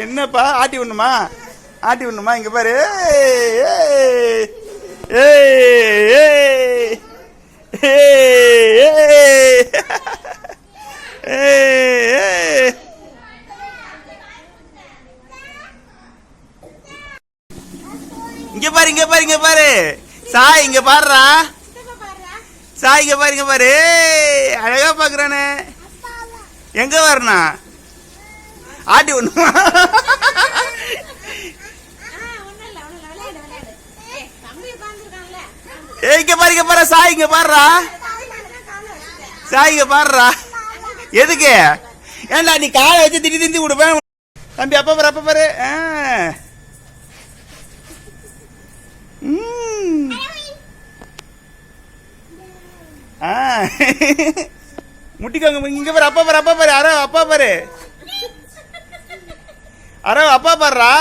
என்னப்பா ஆட்டி விடணுமா? ஆட்டி விடணுமா? இங்க பாரு. இங்க பாரு, இங்க பாரு, இங்க பாரு. சாய் இங்க பாருடா. சாய் இங்க பாரு, இங்க பாரு. அழகா பாக்குறானே. எங்க வரணும்? ஆட்டி ஒண்ணுமா? இங்க பாரு, இங்க பாரு. சாய் இங்க பாருடா. சாய் இங்க பாருடா. எதுக்கு? ஏன்டா நீ காலை வச்சு திட்டி திட்டி விடுவேன். தம்பி அப்பா பாரு, அப்பா பாரு. முட்டிக்கோங்க. இங்க பாரு, அப்பா பாரு, அப்பா பாரு. அரோ அப்பா பாரு. அரோ அப்பா பாருடா.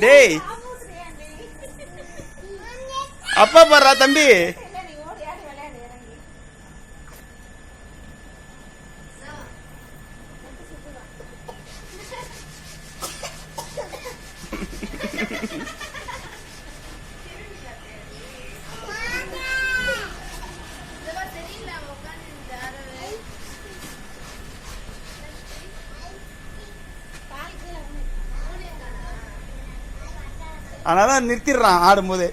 டேய் அப்பா பாருடா தம்பி. அதனால நிறுத்திடுறான் ஆடும்போது.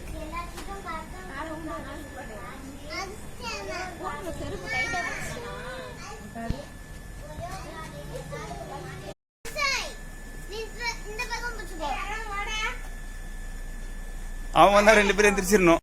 அவன் வந்தா 2 பேரும் எந்திரிச்சிடணும்.